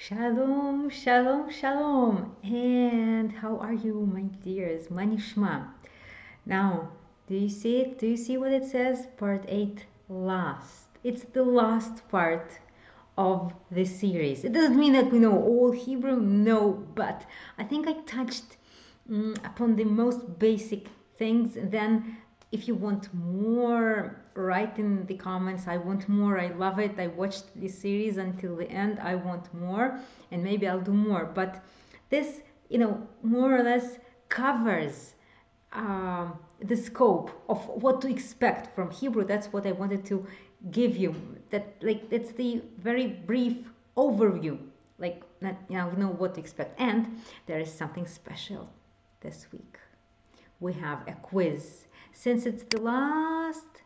Shalom, shalom, shalom. And how are you, my dears? Manishma. Now, do you see it? Do you see what it says? Part 8, last. It's the last part of the series. It doesn't mean that we know all Hebrew, no, but I think I touched upon the most basic things. And then if you want more, write in the comments. I want more. I love it. I watched this series until the end. I want more, and maybe I'll do more. But this, more or less covers the scope of what to expect from Hebrew. That's what I wanted to give you. That's the very brief overview. Now you know what to expect. And there is something special this week. We have a quiz. Since it's the last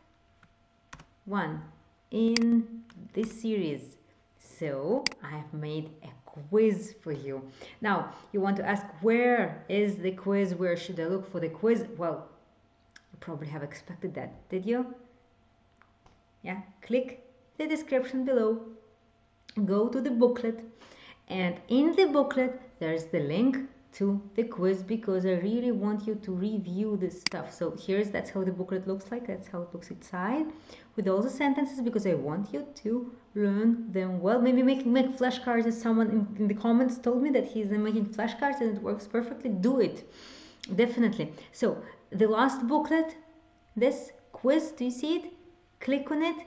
one in this series, so I have made a quiz for you. Now, you want to ask, where is the quiz? Where should I look for the quiz? Well, you probably have expected that, did you? Yeah, click the description below, go to the booklet, and in the booklet there's the link to the quiz, because I really want you to review this stuff. So that's how the booklet looks like. That's how it looks inside with all the sentences, because I want you to learn them well. Maybe make flashcards, as someone in the comments told me that he's making flashcards and it works perfectly. Do it, definitely. So the last booklet, this quiz, do you see it? Click on it,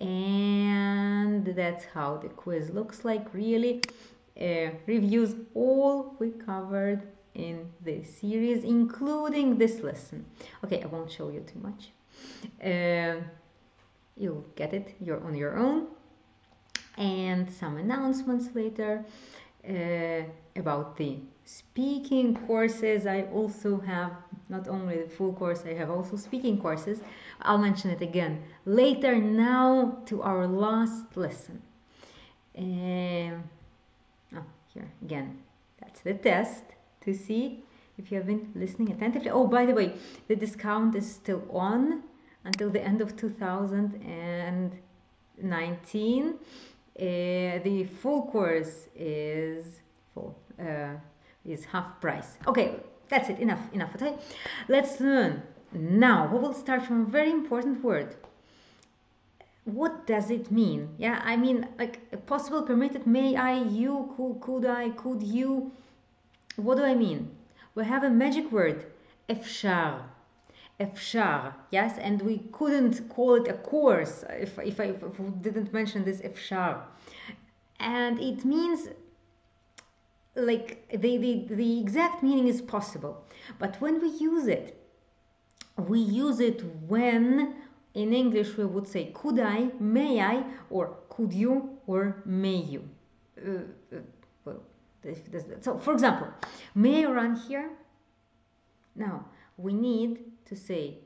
and that's how the quiz looks like. Really reviews all we covered in this series, including this lesson. Okay, I won't show you too much. You'll get it, you're on your own. And some announcements later about the speaking courses. I also have not only the full course, I have also speaking courses. I'll mention it again later. Now to our last lesson. Here again, that's the test to see if you have been listening attentively. Oh, by the way, the discount is still on until the end of 2019. The full course is half price. Okay, that's it. Enough. Okay, let's learn now. We will start from a very important word. What does it mean? Yeah, I mean, like possible, permitted, may I, you, could I, could you. What do I mean? We have a magic word, אפשר. אפשר, yes, and we couldn't call it a course if we didn't mention this אפשר. And it means, like, the exact meaning is possible. But when we use it when in English we would say could I, may I, or could you, or may you. So for example, may I run here? Now we need to say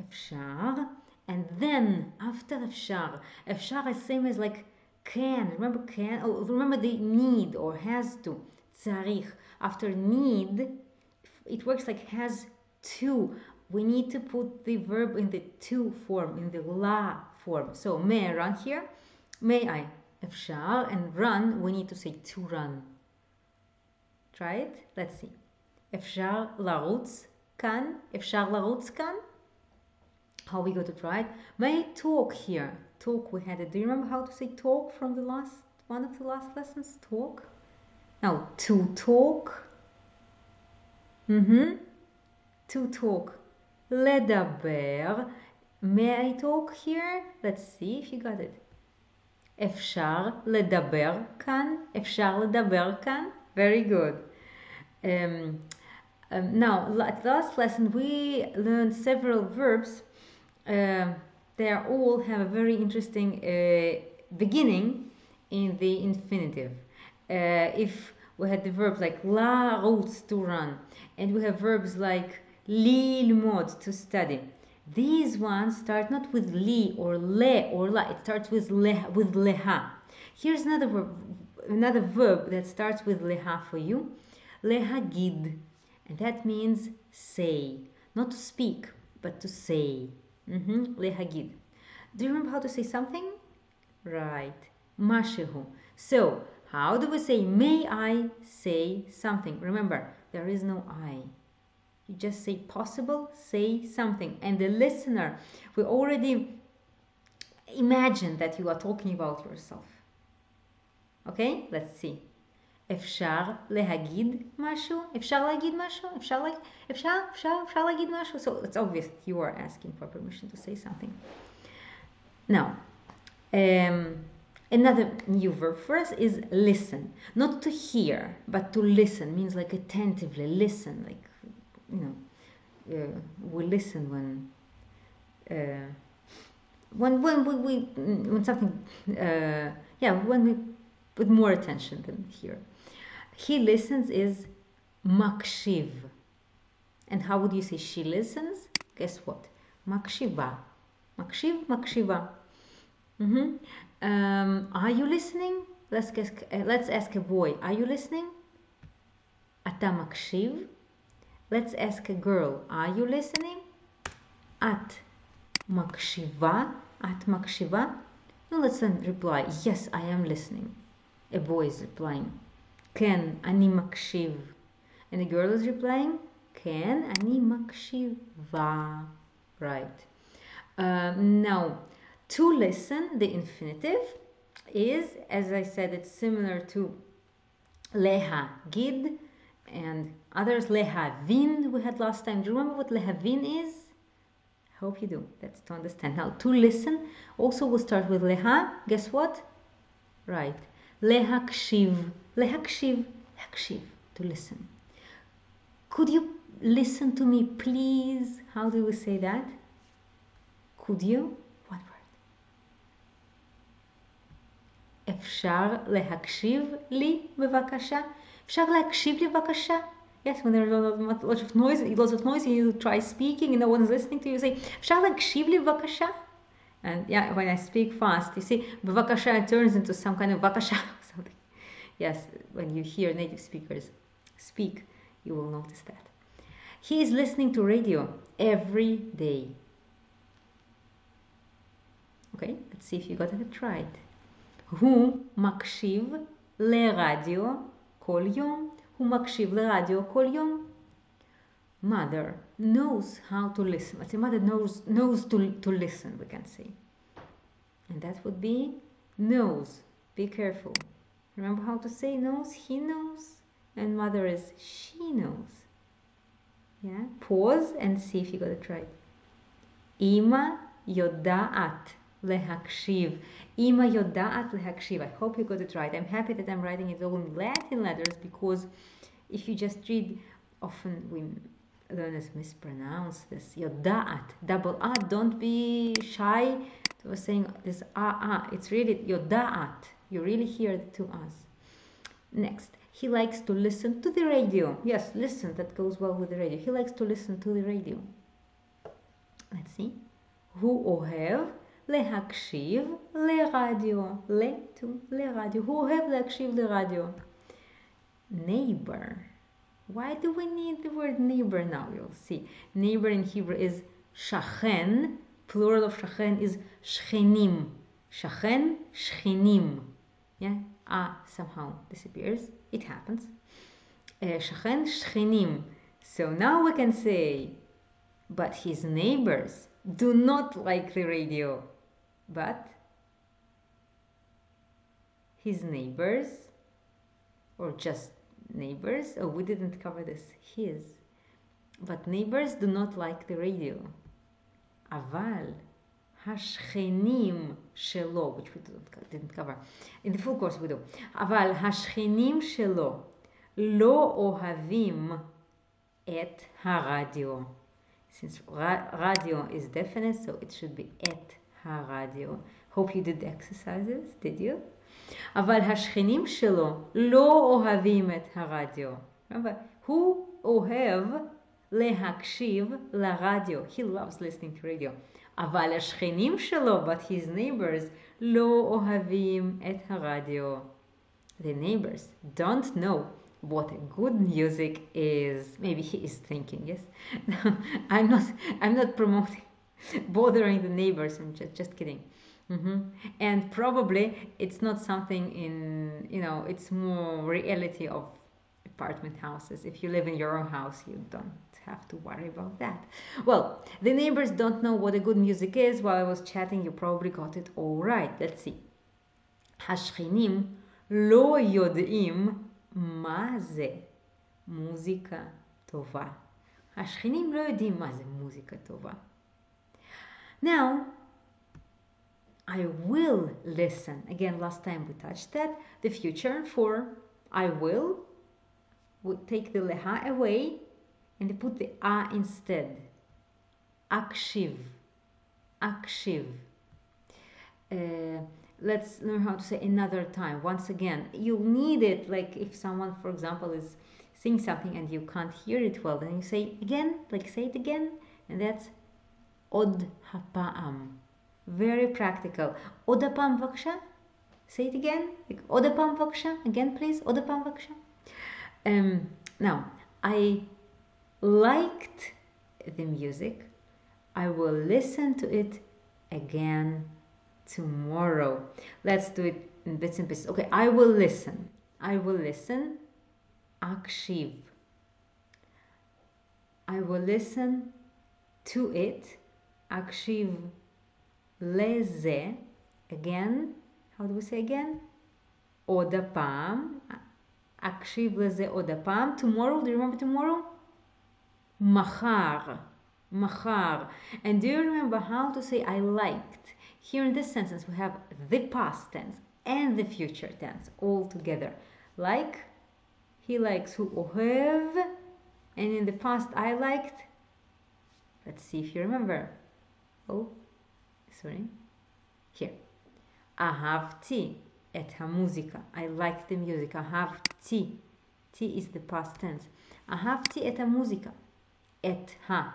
אפשר, and then after אפשר is same as like can. Remember can? Oh, remember the need or has to. צריך. After need, it works like has to. We need to put the verb in the to form, in the la form. So may I run here? May I? אפשר, and run, we need to say to run. Try it. Let's see. אפשר לרוץ כאן? אפשר לרוץ כאן? How we go to try it? May I talk here? Talk, we had it. Do you remember how to say talk from one of the last lessons? Talk. Now to talk. To talk. לדבר. May I talk here? Let's see if you got it. אפשר לדבר כאן? אפשר לדבר כאן? Very good. Now, at last lesson, we learned several verbs. They all have a very interesting beginning in the infinitive. If we had the verbs like לרוץ, to run, and we have verbs like ללמוד, to study. These ones start not with li or le or la. It starts with leha. Here's another verb that starts with leha for you. Lehagid, and that means say, not to speak, but to say. Lehagid. Do you remember how to say something? Right. משהו. So, how do we say, may I say something? Remember, there is no I. You just say possible, say something. And the listener, we already imagine that you are talking about yourself. Okay, let's see. אפשר להגיד משהו? אפשר להגיד משהו? אפשר להגיד משהו? So it's obvious you are asking for permission to say something. Now, another new verb for us is listen. Not to hear, but to listen. Means like attentively listen. Like, you know, we listen when something, when we put more attention than hear. He listens is מקשיב. And how would you say she listens? Guess what? מקשיבה. מקשיב, מקשיבה. Are you listening? Let's ask a boy. Are you listening? אתה מקשיב? Let's ask a girl. Are you listening? את מקשיבה? את מקשיבה? Now let's then reply. Yes, I am listening. A boy is replying. כן, אני מקשיב. And the girl is replying. כן, אני מקשיבה. Right. Now, to listen, the infinitive is, as I said, it's similar to להגיד and others. להבין we had last time. Do you remember what להבין is? I hope you do. That's to understand. Now, to listen, also we'll start with להה. Guess what? Right. להקשיב. להקשיב. להקשיב. To listen. Could you listen to me, please? How do we say that? Could you? What word? אפשר להקשיב לי בבקשה? אפשר להקשיב לי בבקשה? Yes, when there's lots of noise, you try speaking and no one's listening to you, say, אפשר להקשיב לי בבקשה? And yeah, when I speak fast, you see, בבקשה, it turns into some kind of בבקשה or something. Yes, when you hear native speakers speak, you will notice that. He is listening to radio every day. Okay, let's see if you got it right. הוא מקשיב לרדיו כל יום. הוא מקשיב לרדיו כל יום. Mother knows how to listen. Let's say mother knows to listen, we can say. And that would be knows. Be careful. Remember how to say knows? He knows. And mother is she knows. Yeah? Pause and see if you got it right. אמא יודעת להקשיב. אמא יודעת להקשיב. I hope you got it right. I'm happy that I'm writing it all in Latin letters, because if you just read, often we learners mispronounce this. יודעת, double A. Don't be shy to saying this It's really יודעת. You really hear the two A's. Next, he likes to listen to the radio. Yes, listen, that goes well with the radio. He likes to listen to the radio. Let's see. הוא אוהב להקשיב לרדיו. לרדיו. הוא אוהב להקשיב לרדיו. Neighbor. Why do we need the word neighbor now? You'll see. Neighbor in Hebrew is שכן. Plural of שכן is שכנים. שכן, שכנים. Yeah? Somehow disappears. It happens. שכן, שכנים. So now we can say, but his neighbors do not like the radio. But his neighbors, or just neighbors, we didn't cover this, his. But neighbors do not like the radio. אבל השכנים שלו, which we didn't cover. In the full course we do. אבל השכנים שלו לא אוהבים את הרדיו. Since radio is definite, so it should be את הרדיו. Hope you did the exercises, did you? אבל השכנים שלו לא אוהבים את הרדיו. Remember, הוא אוהב להקשיב לרדיו. He loves listening to radio. אבל השכנים שלו, but his neighbors, לא אוהבים את הרדיו. The neighbors don't know what good music is. Maybe he is thinking, yes? I'm not promoting bothering the neighbors. I'm just kidding. And probably it's not something in, it's more reality of apartment houses. If you live in your own house, you don't have to worry about that. Well, the neighbors don't know what a good music is. While I was chatting, you probably got it all right. Let's see. השכנים לא יודעים מה זה מוזיקה טובה. השכנים לא יודעים מה זה מוזיקה טובה. Now, I will listen. Again, last time we touched that. The future for I will, we take the leha away and put the a instead. Akshiv. Akshiv. Let's learn how to say another time. Once again, you'll need it, like if someone, for example, is saying something and you can't hear it well, then you say again, like say it again, and that's od hapa'am. Very practical. עוד הפעם בבקשה. Say it again. Like, עוד הפעם בבקשה. Again, please. עוד הפעם בבקשה. Now, I liked the music. I will listen to it again tomorrow. Let's do it in bits and pieces. Okay, I will listen. I will listen. أקשיב. I will listen to it. أקשיב. לזה, again, how do we say again? עוד הפעם, אקשיב לזה עוד הפעם. Tomorrow, do you remember tomorrow? מחר, מחר. And do you remember how to say I liked? Here in this sentence we have the past tense and the future tense all together. Like, he likes, הוא אוהב, and in the past I liked. Let's see if you remember. Oh, sorry, here. אהבתי את המוזיקה. I like the music. אהבתי. T is the past tense. אהבתי את המוזיקה. את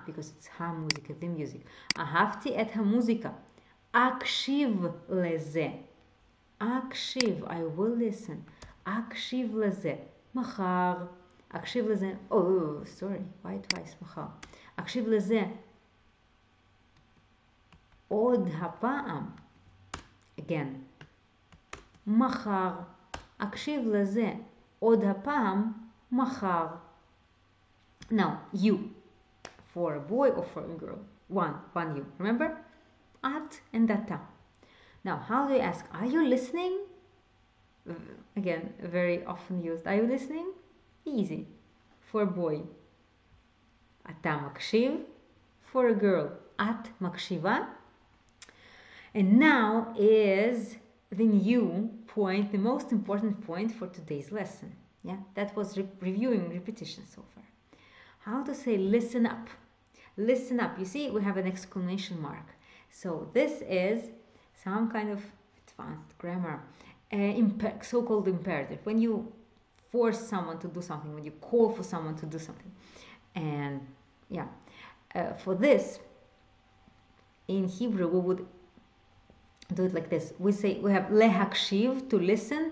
because it's המוזיקה, the music. אהבתי את המוזיקה. אקשיב לזה. אקשיב, I will listen. אקשיב לזה. מחר. אקשיב לזה. Oh, sorry, why twice מחר? אקשיב לזה. עוד הפעם. Again. מחר. אקשיב לזה. עוד הפעם. מחר. Now, you. For a boy or for a girl. One you. Remember? At and אתה. Now, how do you ask? Are you listening? Again, very often used. Are you listening? Easy. For a boy. אתה מקשיב. For a girl. את מקשיבה. And now is the new point, the most important point for today's lesson. Yeah, that was reviewing repetition so far. How to say listen up. Listen up. You see, we have an exclamation mark. So this is some kind of advanced grammar, so-called imperative. When you force someone to do something, when you call for someone to do something. And yeah, for this, in Hebrew, we would do it like this. We say we have lehakshiv, to listen,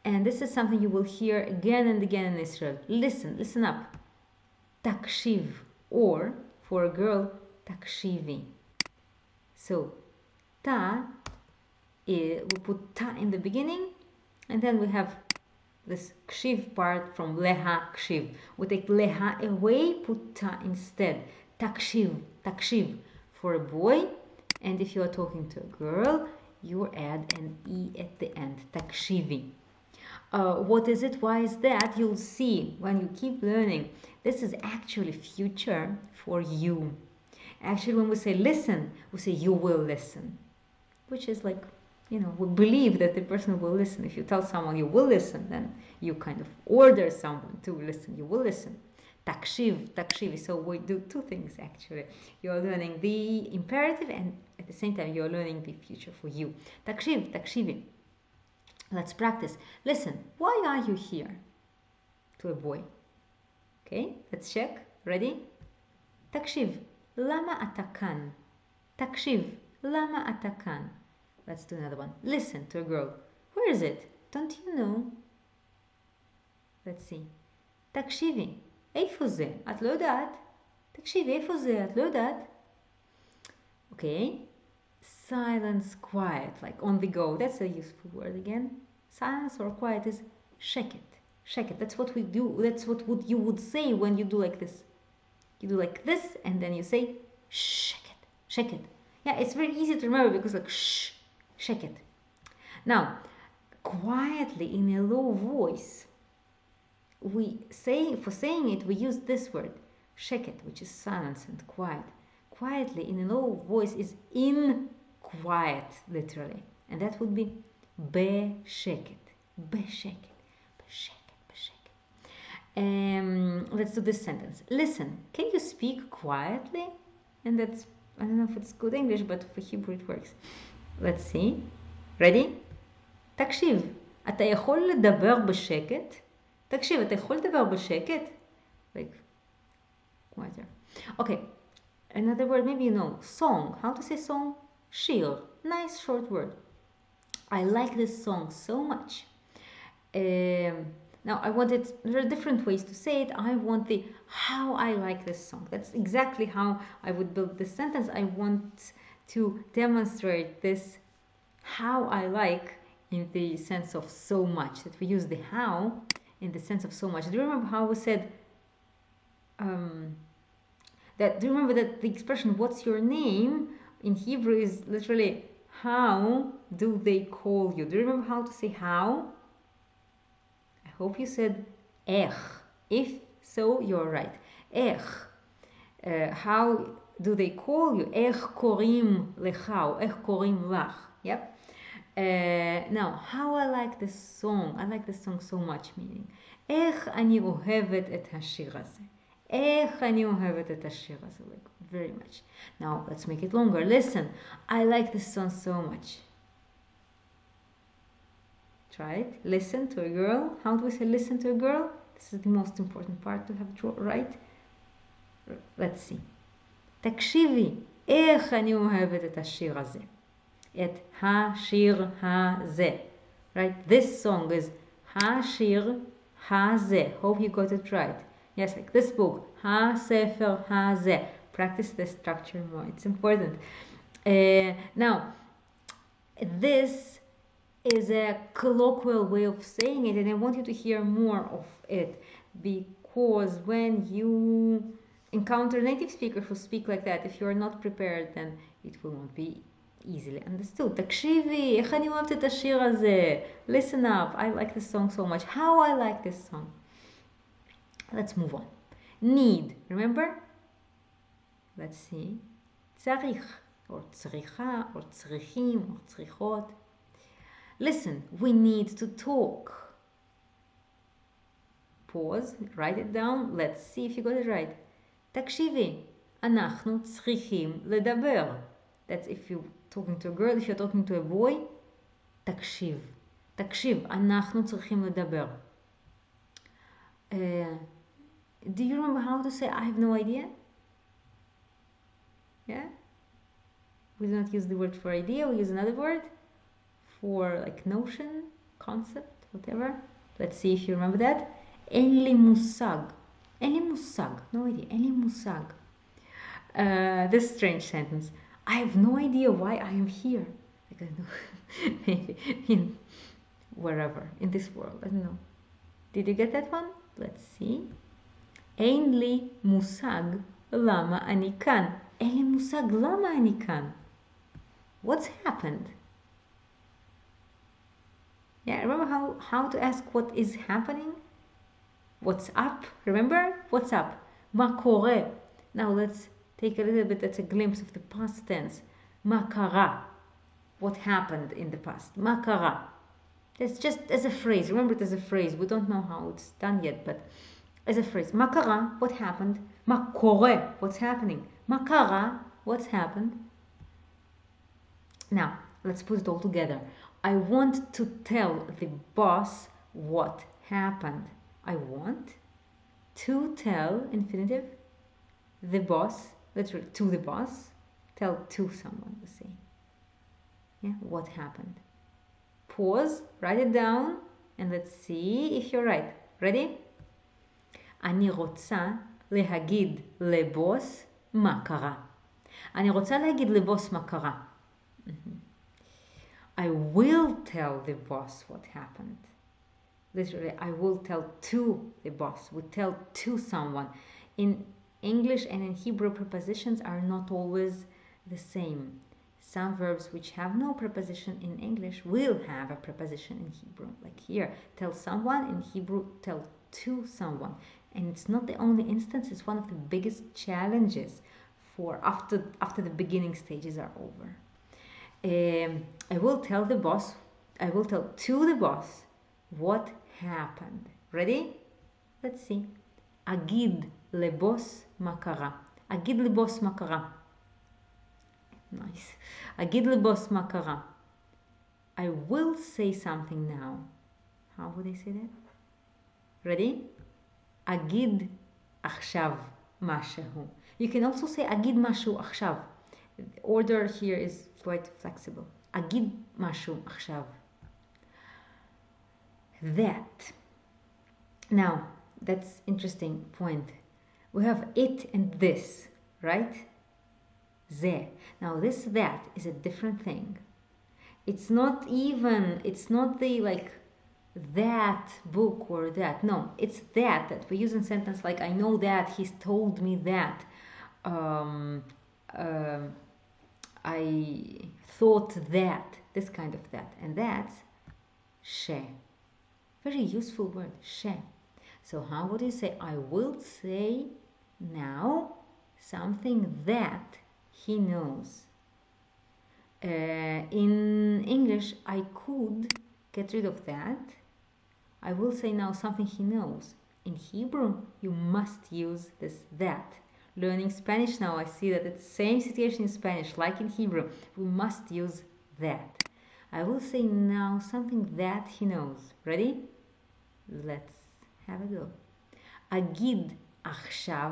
and this is something you will hear again and again in Israel. Listen up. Takshiv, or for a girl, takshivi. So ta, we put ta in the beginning, and then we have this kshiv part from lehakshiv. We take leha away, put ta instead. Takshiv for a boy. And if you are talking to a girl, you add an E at the end, takshivi. What is it? Why is that? You'll see when you keep learning. This is actually future for you. Actually, when we say listen, we say you will listen. Which is like, we believe that the person will listen. If you tell someone you will listen, then you kind of order someone to listen. You will listen. Takshiv. So we do two things actually. You're learning the imperative and at the same time you're learning the future for you. Takshivi. Let's practice. Listen, why are you here? To a boy. Okay, let's check. Ready? Takshiv. Lama אתה כאן? Takshiv. Lama אתה כאן? Let's do another one. Listen to a girl. Where is it? Don't you know? Let's see. תקשיבי. איפה זה? את לא יודעת? תקשיבי, איפה זה? את לא יודעת? Okay. silence, quiet, like on the go. That's a useful word again. Silence or quiet is sheket. Sheket. That's what we do. That's what you would say when you do like this. You do like this, and then you say sheket, sheket. Yeah, it's very easy to remember because like shh, sheket. Now, quietly in a low voice, for saying it, we use this word sheket, which is silence and quiet. Quietly in a low voice is in quiet, literally, and that would be בשקט, בשקט, בשקט, בשקט. Let's do this sentence. Listen, can you speak quietly? And that's, I don't know if it's good English, but for Hebrew it works. Let's see. Ready? תקשיב, אתה יכול לדבר בשקט? תקשיב, אתה יכול לדבר בשקט? Like, quieter. Okay. Another word, maybe you know, song. How to say song? Shir. Nice short word. I like this song so much. Now, there are different ways to say it. I want the how I like this song. That's exactly how I would build this sentence. I want to demonstrate this how I like in the sense of so much. That we use the how in the sense of so much. Do you remember how we said... do you remember that the expression what's your name in Hebrew is literally how do they call you? Do you remember how to say how? I hope you said איך. If so, you're right. איך. How do they call you? איך קוראים לך או איך קוראים לך. Yep. Now, how I like this song. I like this song so much, meaning איך אני אוהבת את השיר הזה. איך אני אוהבת את השיר הזה, like very much. Now let's make it longer. Listen, I like this song so much. Try it. Listen to a girl. How do we say listen to a girl? This is the most important part to have it right. Let's see. תקשיבי, איך אני אוהבת את השיר הזה. את השיר הזה. Right? This song is השיר הזה. Hope you got it right. Yes, like this book, הספר הזה. Practice the structure more. It's important. Now, this is a colloquial way of saying it, and I want you to hear more of it, because when you encounter native speakers who speak like that, if you are not prepared, then it will not be easily understood. תקשיבי, איך אני אוהבת את השיר הזה. Listen up, I like this song so much. How I like this song. Let's move on. Need, remember? Let's see. צריך, or צריכה, or צריכים, or צריכות. Listen, we need to talk. Pause, write it down. Let's see if you got it right. תקשיבי, אנחנו צריכים לדבר. That's if you're talking to a girl. If you're talking to a boy, תקשיב. תקשיב, אנחנו צריכים לדבר. Do you remember how to say I have no idea? Yeah? We do not use the word for idea, we use another word for like notion, concept, whatever. Let's see if you remember that. אין לי מושג. אין לי מושג. No idea. אין לי מושג. This strange sentence. I have no idea why I am here. Like, I don't know. Maybe in wherever, in this world. I don't know. Did you get that one? Let's see. אין לי מושג למה אני כאן. אין לי מושג למה אני כאן. What's happened? Yeah, remember how to ask what is happening? What's up? Remember? What's up? מה קורה? Now let's take a little bit, that's a glimpse of the past tense. מה קרה? What happened in the past? מה קרה? That's just as a phrase. Remember it as a phrase. We don't know how it's done yet, but as a phrase. מה קרה? What happened? מה קורה? What's happening? מה קרה? What's happened? Now, let's put it all together. I want to tell the boss what happened. I want to tell, infinitive, the boss, literally to the boss, tell to someone, you see. Yeah, what happened. Pause, write it down, and let's see if you're right. Ready? אני רוצה להגיד לבוס מה קרה. אני רוצה להגיד לבוס מה קרה. Mhm. I will tell the boss what happened. Literally, I will tell to the boss. We tell to someone. In English and in Hebrew, prepositions are not always the same. Some verbs which have no preposition in English will have a preposition in Hebrew. Like here, tell someone, in Hebrew, tell to someone. And it's not the only instance, it's one of the biggest challenges for after the beginning stages are over. I will tell the boss, I will tell to the boss what happened. Ready? Let's see. אגיד לבוס מה קרה. אגיד לבוס מה קרה. Nice. אגיד לבוס מה קרה. I will say something now. How would I say that? Ready? אגיד עכשיו משהו. You can also say אגיד משהו עכשיו. The order here is quite flexible. אגיד משהו עכשיו. That. Now, that's interesting point. We have it and this, right? זה. Now, this that is a different thing. It's not the like that book or that. No, it's that we use in sentence like I know that, he's told me that. I thought that, this kind of that. And that's she. Very useful word, she. So how would you say, I will say now something that he knows. In English, I could get rid of that. I will say now something he knows. In Hebrew, you must use this that. Learning Spanish now, I see that it's the same situation in Spanish, like in Hebrew. We must use that. I will say now something that he knows. Ready? Let's have a go. אגיד עכשיו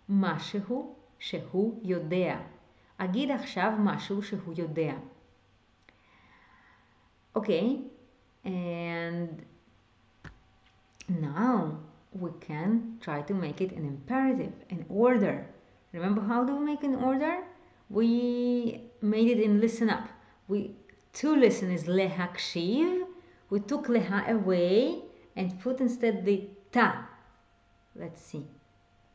משהו שהוא יודע. אגיד עכשיו משהו שהוא יודע. Okay, and now we can try to make it an imperative, an order. Remember how do we make an order? We made it in listen up. To listen is להקשיב. We took leha away and put instead the ta. Let's see.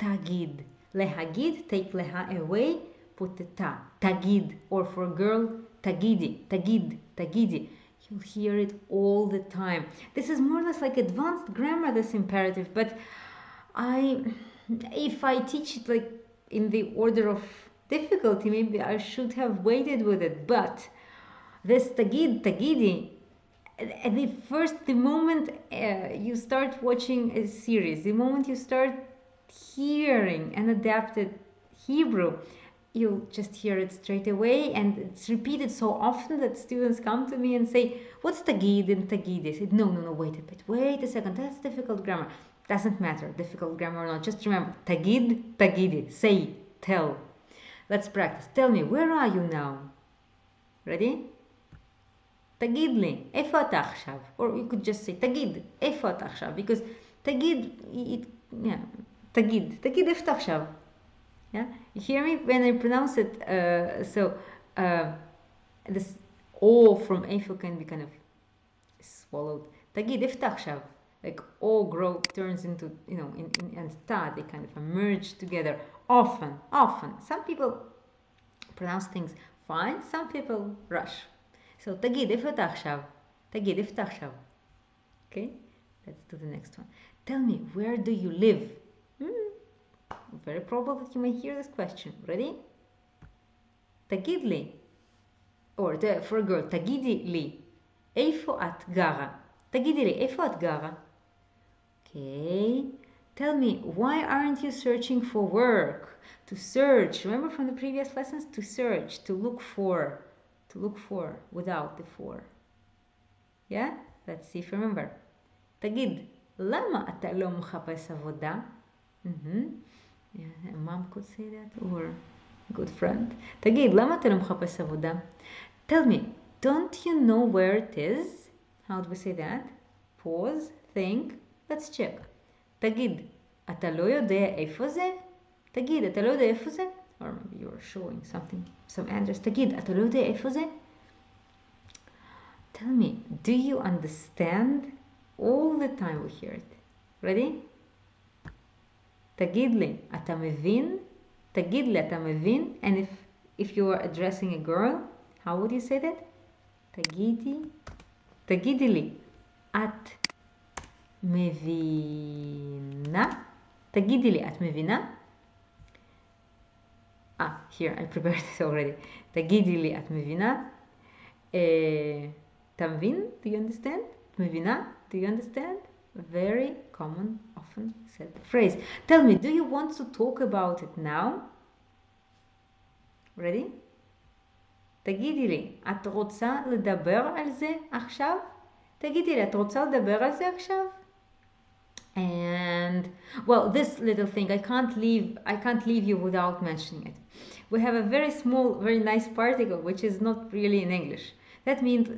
Tagid. Lehagid, take leha away, put the ta. Tagid. Or for girl, tagidi. Tagid. Tagidi. You'll hear it all the time. This is more or less like advanced grammar, this imperative, but if I teach it like in the order of difficulty, maybe I should have waited with it. But this tagid, tagidi, the moment you start watching a series, the moment you start hearing an adapted Hebrew, you'll just hear it straight away, and it's repeated so often that students come to me and say, what's tagid and tagidi? I said, no, wait a second, that's difficult grammar. Doesn't matter, difficult grammar or not, just remember, tagid, tagidi, say, tell. Let's practice. Tell me, where are you now? Ready? תגיד לי, איפה אתה עכשיו? Or you could just say, תגיד, איפה אתה עכשיו? Because תגיד, תגיד, איפה אתה עכשיו? Yeah? You hear me when I pronounce it? This O from איפה can be kind of swallowed. תגיד, איפה אתה עכשיו? Like O turns into, and ta, they kind of merge together. Often. Some people pronounce things fine, some people rush. So, תגיד, איפה אתה עכשיו? תגיד, איפה אתה עכשיו? Okay, let's do the next one. Tell me, where do you live? Very probable that you may hear this question. Ready? תגיד לי, or for a girl, תגידי לי, איפה את גרה? תגידי לי, איפה את גרה? Okay, tell me, why aren't you searching for work? To search, remember from the previous lessons? To search, to look for. To look for without the for. Yeah? Let's see if you remember. תגיד, למה אתה לא מחפש עבודה? Yeah, a mom could say that, or a good friend. תגיד, למה אתה לא מחפש עבודה? Tell me, don't you know where it is? How do we say that? Pause, think, let's check. תגיד, אתה לא יודע איפה זה? תגיד, אתה לא יודע איפה זה? Or maybe you're showing something, some address. תגיד, אתה לא יודע איפה זה? Tell me, do you understand? All the time we hear it. Ready? תגיד לי, אתה מבין? תגיד לי, אתה מבין? And if you are addressing a girl, how would you say that? תגידי לי, את מבינה? תגידי לי, את מבינה? Here, I prepared it already. תגידי לי, את מבינה? אתה מבין? Do you understand? מבינה? Do you understand? Very common, often said phrase. Tell me, do you want to talk about it now? Ready? תגידי לי, את רוצה לדבר על זה עכשיו? תגידי לי, את רוצה לדבר על זה עכשיו? And well, this little thing, I can't leave you without mentioning it. We have a very small, very nice particle, which is not really in English. That means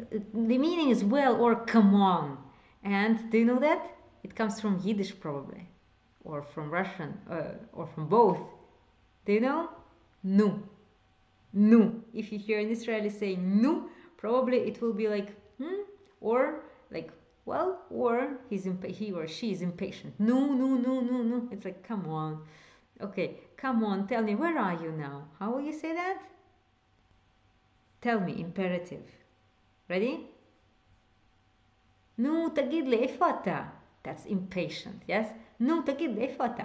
the meaning is well or come on. And do you know that? It comes from Yiddish probably, or from Russian, or from both. Do you know? Nu. Nu. If you hear an Israeli saying nu, probably it will be like or like well, or he or she is impatient. No. It's like, come on. Okay, come on, tell me, where are you now? How will you say that? Tell me, imperative. Ready? נו, תגיד לי, איפה אתה? That's impatient, yes? נו, תגיד לי, איפה אתה?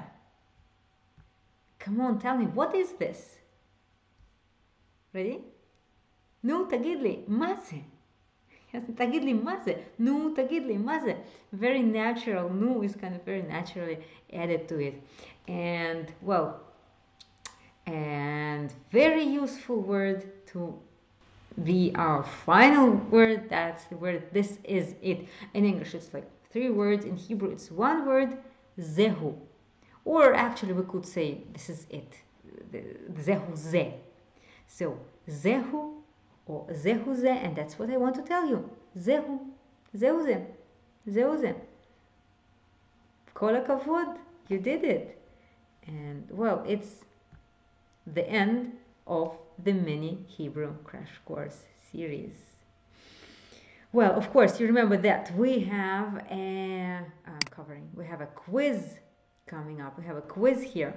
Come on, tell me, what is this? Ready? נו, תגיד לי, מה זה? תגיד לי, מה זה? נו, תגיד לי, מה זה? Very natural, נו is kind of very naturally added to it. And, well, and very useful word to be our final word. That's the word, this is it. In English it's like 3 words. In Hebrew it's 1 word, zehu. Or actually we could say this is it, zehu ze. So zehu or zehu ze, and that's what I want to tell you. Zehu ze, zehu ze. Kol hakavod, you did it. And well, it's the end of the mini Hebrew crash course series. Well, of course, you remember that we have we have a quiz coming up. We have a quiz here.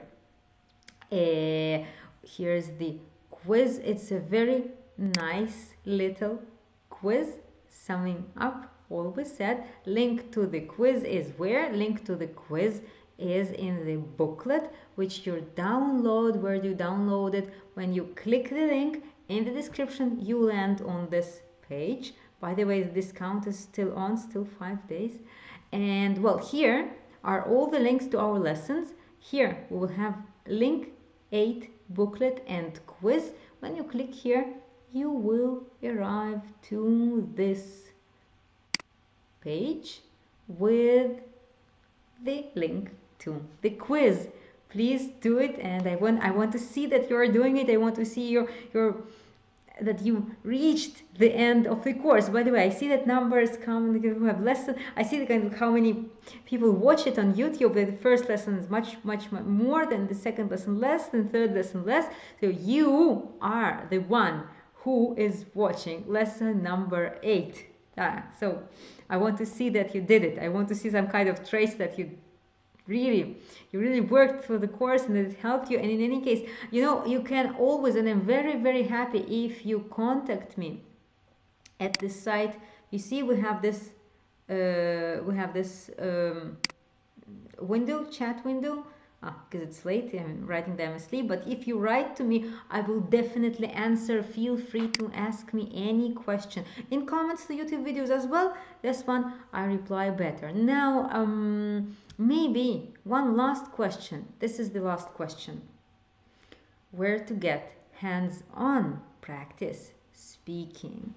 Here's the quiz. It's a very nice little quiz summing up all we said. Link to the quiz is where? Link to the quiz is in the booklet, which you download. Where do you download it? When you click the link in the description, you land on this page. By the way, the discount is still on, still 5 days. And well, here are all the links to our lessons. Here we will have link 8 booklet and quiz. When you click here, you will arrive to this page with the link to the quiz. Please do it, and I want to see that you're doing it. I want to see that you reached the end of the course. By the way, I see that numbers come who have lesson. I see the kind of how many people watch it on YouTube. The first lesson is much more than the second lesson, less than third lesson, less. So you are the one who is watching lesson number 8. So I want to see that you did it. I want to see some kind of trace that you really worked for the course and that it helped you. And in any case, you can always, and I'm very happy if you contact me at this site. You see, we have this window, chat window, because it's late, I'm writing them asleep. But if you write to me, I will definitely answer. Feel free to ask me any question in comments to YouTube videos as well. This one I reply better. Now maybe one last question. This is the last question. Where to get hands-on practice speaking?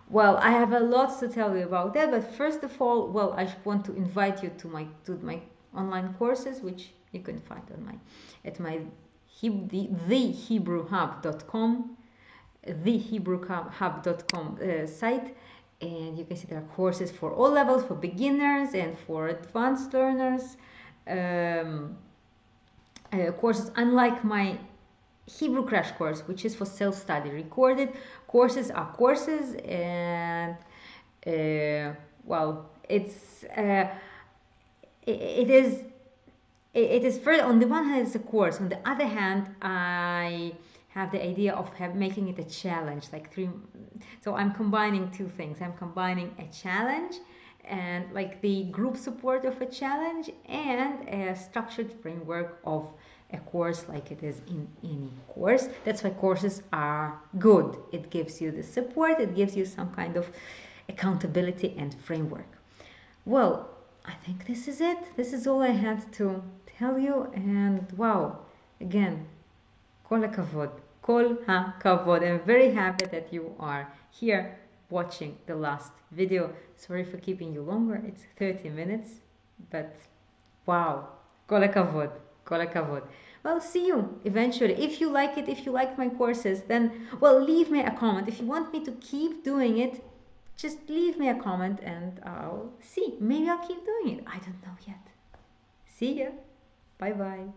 Well, I have a lot to tell you about that, but first of all, well, I want to invite you to my online courses, which you can find on thehebrewhub.com site, and you can see there are courses for all levels, for beginners and for advanced learners. Courses unlike my Hebrew crash course, which is for self-study. Recorded courses are courses, and well, it is it is first, on the one hand it's a course, on the other hand I have the idea of making it a challenge, like three. So I'm combining two things. I'm combining a challenge and like the group support of a challenge and a structured framework of a course, like it is in any course. That's why courses are good. It gives you the support, it gives you some kind of accountability and framework. Well, I think this is it. This is all I had to tell you. And wow, again, kol hakavod, kol hakavod. I'm very happy that you are here watching the last video. Sorry for keeping you longer. It's 30 minutes, but wow, kol hakavod, kol hakavod. Well, see you eventually. If you like it, if you like my courses, then, well, leave me a comment. If you want me to keep doing it, just leave me a comment and I'll see. Maybe I'll keep doing it. I don't know yet. See ya. Bye bye.